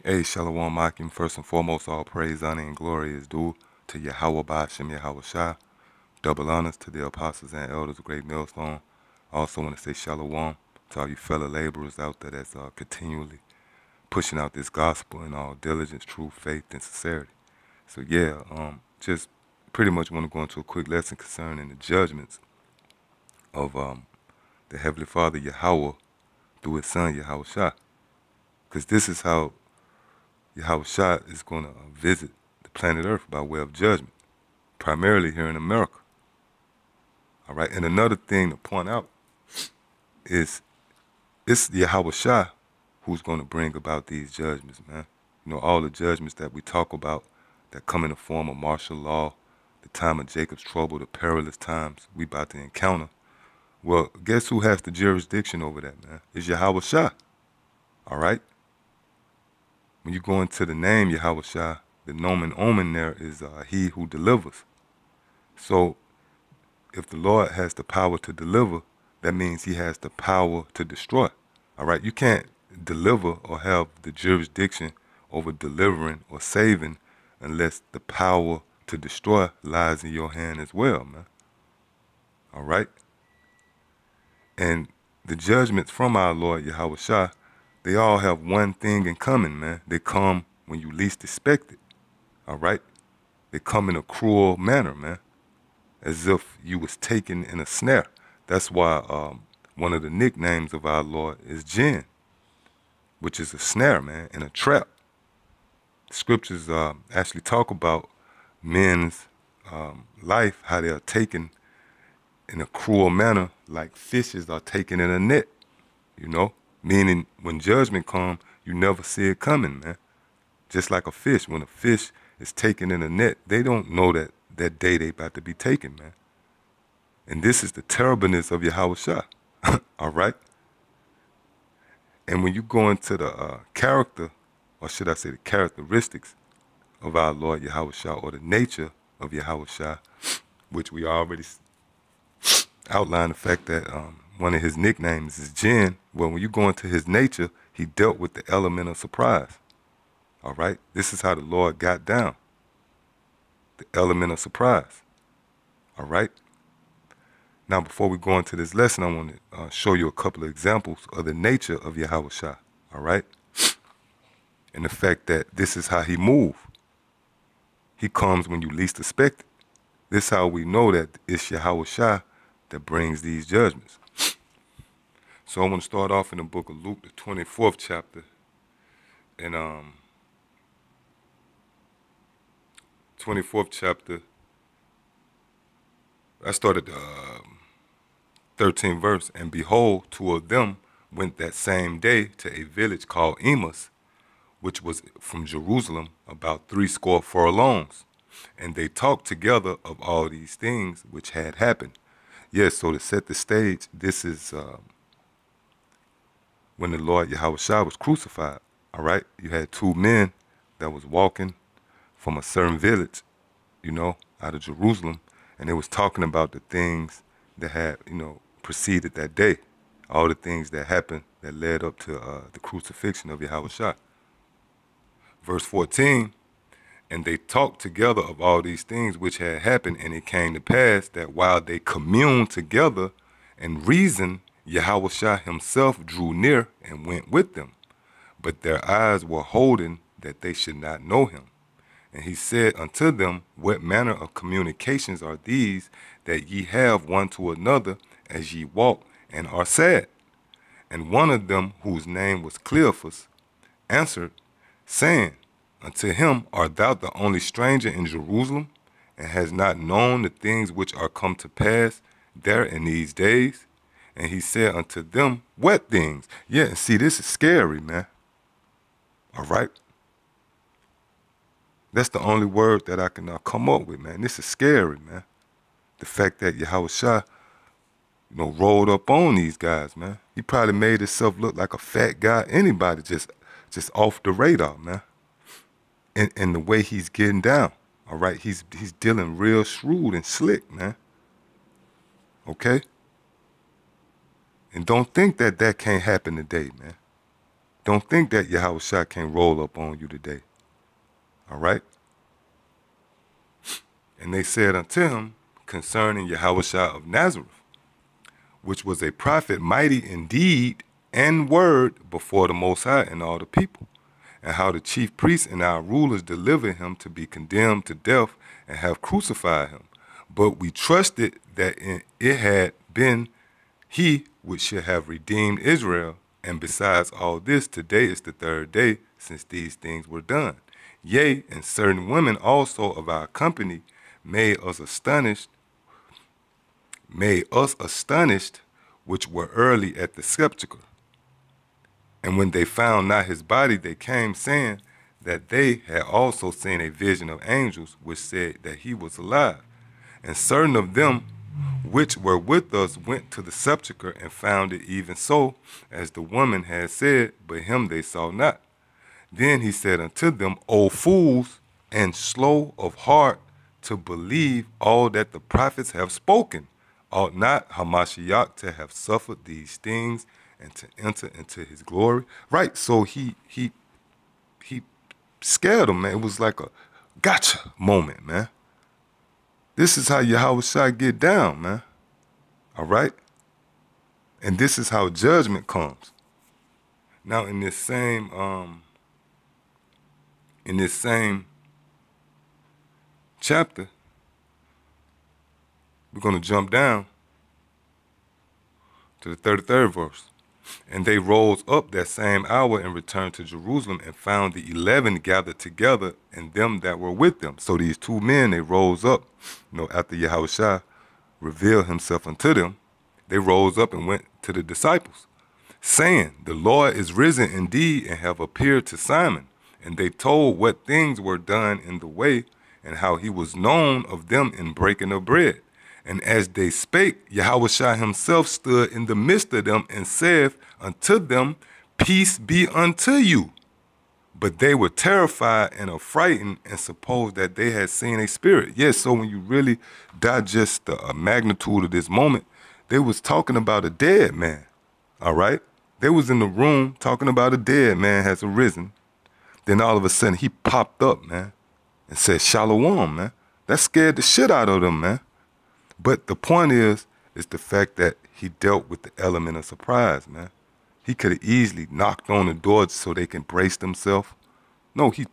Hey, Shalom Akim. First and foremost, all praise, honor, and glory is due to Yahweh Ba'ashem Yahweh Shah. Double honors to the apostles and elders of Great Millstone. I also want to say Shalom to all you fellow laborers out there that's continually pushing out this gospel in all diligence, truth, faith, and sincerity. So yeah, just pretty much want to go into a quick lesson concerning the judgments of the Heavenly Father Yahweh through His Son Yahweh Shah. Because this is how Yahweh Shah is going to visit the planet Earth by way of judgment, primarily here in America. All right, and another thing to point out is it's Yahweh Shah who's going to bring about these judgments, man. You know, all the judgments that we talk about that come in the form of martial law, the time of Jacob's trouble, the perilous times we about to encounter. Well, guess who has the jurisdiction over that, man? It's Yahweh Shah. All right? When you go into the name Yahweh Shah, the nomen omen there is he who delivers. So if the Lord has the power to deliver, that means he has the power to destroy. All right? You can't deliver or have the jurisdiction over delivering or saving unless the power to destroy lies in your hand as well, man. All right? And the judgments from our Lord Yahweh Shah, they all have one thing in common, man. They come when you least expect it. All right? They come in a cruel manner, man, as if you was taken in a snare. That's why one of the nicknames of our Lord is Jinn, which is a snare, man, and a trap. Scriptures actually talk about men's life, how they are taken in a cruel manner, like fishes are taken in a net, you know? Meaning when judgment comes, you never see it coming, man. Just like a fish, when a fish is taken in a net, they don't know that day they about to be taken, man. And this is the terribleness of Yahweh Shah, all right? And when you go into the character, or should I say the characteristics of our Lord Yahweh Shah, or the nature of Yahweh Shah, which we already outlined the fact that one of his nicknames is Jinn. Well, when you go into his nature, he dealt with the element of surprise. All right? This is how the Lord got down. The element of surprise. All right? Now, before we go into this lesson, I want to show you a couple of examples of the nature of Yahweh Shah. All right? And the fact that this is how he moves. He comes when you least expect it. This is how we know that it's Yahweh Shah that brings these judgments. So I want to start off in the book of Luke, the 24th chapter, and 24th chapter. I started the 13th verse, and behold, two of them went that same day to a village called Emmaus, which was from Jerusalem about 80 furlongs, and they talked together of all these things which had happened. Yes, so to set the stage, this is when the Lord Yahweh Shah was crucified, all right? You had two men that was walking from a certain village, you know, out of Jerusalem, and they was talking about the things that had, you know, preceded that day, all the things that happened that led up to the crucifixion of Yahweh Shah. Verse 14, and they talked together of all these things which had happened, and it came to pass that while they communed together and reasoned, Yahweh Shah himself drew near and went with them. But their eyes were holden that they should not know him. And he said unto them, what manner of communications are these that ye have one to another as ye walk and are sad? And one of them, whose name was Cleophas, answered, saying unto him, art thou the only stranger in Jerusalem, and hast not known the things which are come to pass there in these days? And he said unto them, what things? Yeah, and see, this is scary, man. All right? That's the only word that I can come up with, man. This is scary, man. The fact that Yahweh Shah, you know, rolled up on these guys, man. He probably made himself look like a fat guy. Anybody just off the radar, man. And the way he's getting down, all right? He's dealing real shrewd and slick, man. Okay? And don't think that that can't happen today, man. Don't think that Yahushua can't roll up on you today. All right? And they said unto him concerning Yahushua of Nazareth, which was a prophet mighty in deed and word before the Most High and all the people, and how the chief priests and our rulers delivered him to be condemned to death and have crucified him. But we trusted that it had been he which should have redeemed Israel. And besides all this, today is the third day since these things were done. Yea, and certain women also of our company made us astonished, which were early at the sepulchre. And when they found not his body, they came, saying that they had also seen a vision of angels, which said that he was alive. And certain of them which were with us went to the sepulchre and found it even so, as the woman had said, but him they saw not. Then he said unto them, O fools, and slow of heart to believe all that the prophets have spoken. Ought not Hamashiach to have suffered these things and to enter into his glory? Right, so he scared them, man. It was like a gotcha moment, man. This is how Yahushua get down, man. All right? And this is how judgment comes. Now, in this same chapter, we're going to jump down to the 33rd verse. And they rose up that same hour and returned to Jerusalem and found the 11 gathered together and them that were with them. So these two men, they rose up, after Yahushua revealed himself unto them, they rose up and went to the disciples, saying, the Lord is risen indeed and have appeared to Simon. And they told what things were done in the way and how he was known of them in breaking of bread. And as they spake, Yahushua himself stood in the midst of them and saith unto them, peace be unto you. But they were terrified and affrighted and supposed that they had seen a spirit. Yes, so when you really digest the magnitude of this moment, they was talking about a dead man, all right? They was in the room talking about a dead man has arisen. Then all of a sudden he popped up, man, and said, Shalom, man. That scared the shit out of them, man. But the point is the fact that he dealt with the element of surprise, man. He could have easily knocked on the door so they can brace themselves. No, he,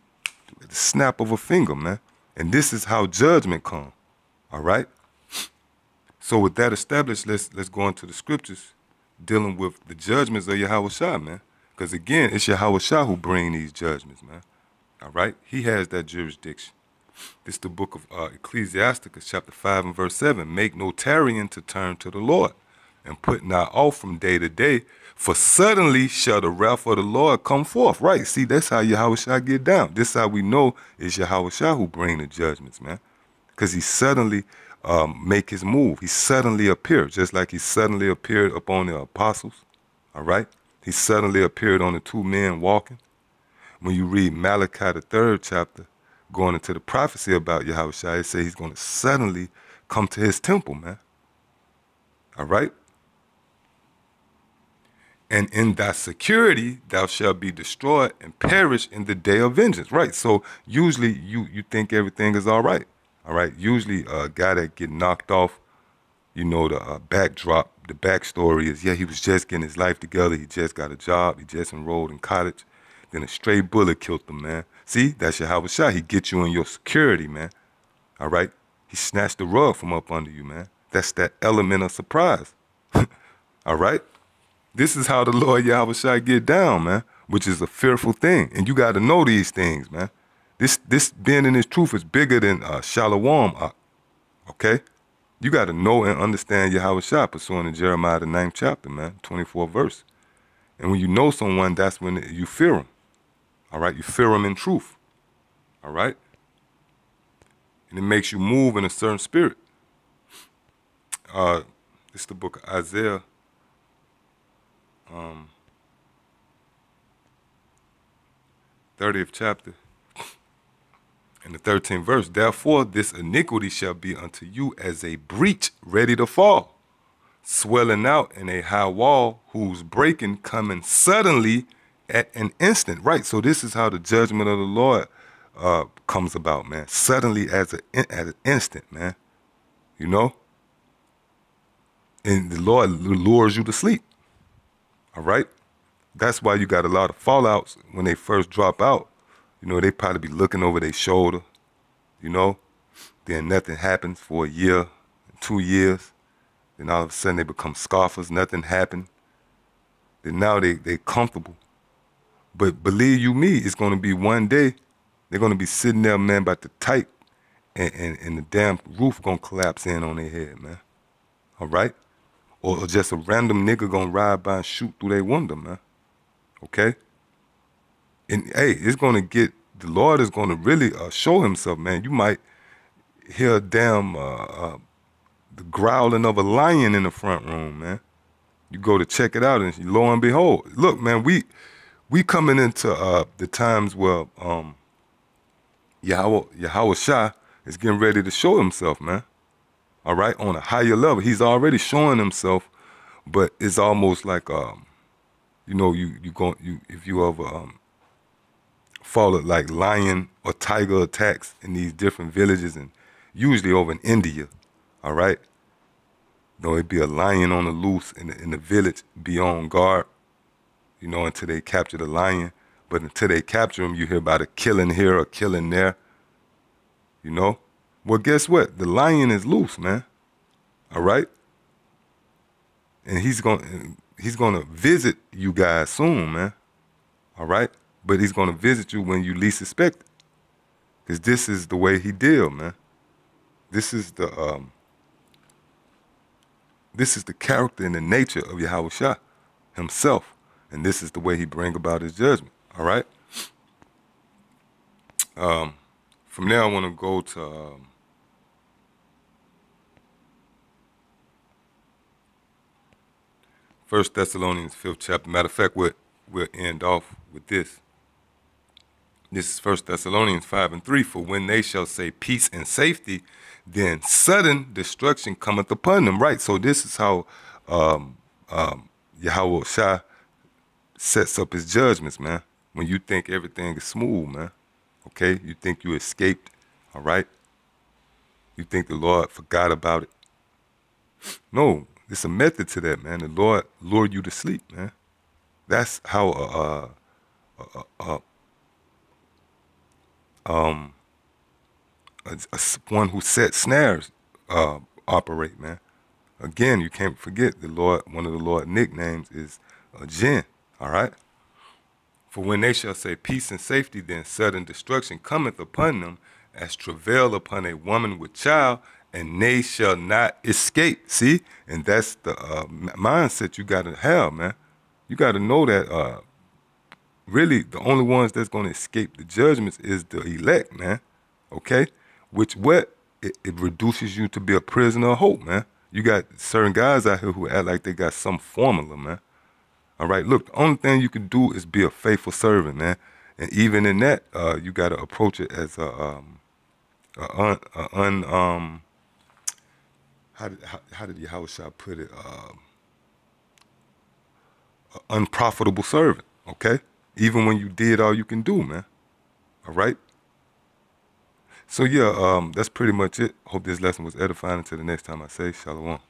the snap of a finger, man. And this is how judgment comes, all right? So with that established, let's go into the scriptures dealing with the judgments of Yahushua, man. Because again, it's Yahushua who bring these judgments, man. All right? He has that jurisdiction. This is the book of Ecclesiasticus, chapter 5 and verse 7. Make no tarrying to turn to the Lord, and put not off from day to day, for suddenly shall the wrath of the Lord come forth. Right, see, that's how Yahushua get down. This is how we know it's Yahushua who bring the judgments, man. Because he suddenly make his move. He suddenly appeared, just like he suddenly appeared upon the apostles, all right? He suddenly appeared on the two men walking. When you read Malachi, the 3rd chapter, going into the prophecy about Yahushua, it says he's going to suddenly come to his temple, man. All right? And in thy security, thou shalt be destroyed and perish in the day of vengeance. Right? So usually you think everything is all right. All right? Usually a guy that get knocked off, the backdrop, the backstory is, yeah, he was just getting his life together. He just got a job. He just enrolled in college. Then a stray bullet killed him, man. See, that's Yahushua. He get you in your security, man. All right? He snatched the rug from up under you, man. That's that element of surprise. All right? This is how the Lord Yahushua get down, man, which is a fearful thing. And you got to know these things, man. This being in his truth is bigger than Shalom, okay? You got to know and understand Yahushua, pursuant to Jeremiah, the 9th chapter, man, 24th verse. And when you know someone, that's when you fear them. All right? You fear them in truth. All right? And it makes you move in a certain spirit. This is the book of Isaiah. 30th chapter. In the 13th verse, therefore this iniquity shall be unto you as a breach ready to fall, swelling out in a high wall, whose breaking coming suddenly at an instant, right? So this is how the judgment of the Lord comes about, man. Suddenly, at an instant, man. You know, and the Lord lures you to sleep. All right, that's why you got a lot of fallouts when they first drop out. You know, they probably be looking over their shoulder. You know, then nothing happens for a year, 2 years. Then all of a sudden they become scoffers. Nothing happened. Then now they comfortable. But believe you me, it's gonna be one day they're gonna be sitting there, man, about to type, and the damn roof gonna collapse in on their head, man. All right? Or just a random nigga gonna ride by and shoot through their window, man. Okay? And hey, it's gonna get, the Lord is gonna really show himself, man. You might hear a damn the growling of a lion in the front room, man. You go to check it out, and lo and behold, look, man, we coming into the times where Yahweh Shah is getting ready to show himself, man. All right, on a higher level. He's already showing himself, but it's almost like you know, if you ever follow like lion or tiger attacks in these different villages, and usually over in India, all right? You know, it'd be a lion on the loose in the village, be on guard, you know, until they capture the lion. But until they capture him, you hear about a killing here or killing there, you know? Well, guess what? The lion is loose, man. All right? And he's gonna visit you guys soon, man. All right? But he's gonna visit you when you least expect it. Because this is the way he deal, man. This is the character and the nature of Yahweh Shah himself. And this is the way he bring about his judgment. All right? From there, I want to go to 1 Thessalonians 5th chapter. Matter of fact, we'll end off with this. This is 1 Thessalonians 5:3. For when they shall say peace and safety, then sudden destruction cometh upon them. Right. So this is how Yahweh Shah sets up his judgments, man. When you think everything is smooth, man. Okay? You think you escaped, all right? You think the Lord forgot about it. No, it's a method to that, man. The Lord lured you to sleep, man. That's how one who set snares operate, man. Again, you can't forget the Lord. One of the Lord nicknames is Jinn. All right. For when they shall say peace and safety, then sudden destruction cometh upon them, as travail upon a woman with child, and they shall not escape. See, and that's the mindset you got to have, man. You got to know that really the only ones that's going to escape the judgments is the elect, man. Okay, which it reduces you to be a prisoner of hope, man. You got certain guys out here who act like they got some formula, man. All right, look, the only thing you can do is be a faithful servant, man. And even in that, you got to approach it as how did Yahweh Shah put it? Unprofitable servant, okay? Even when you did all you can do, man. All right? So yeah, that's pretty much it. Hope this lesson was edifying. Until the next time I say, Shalom.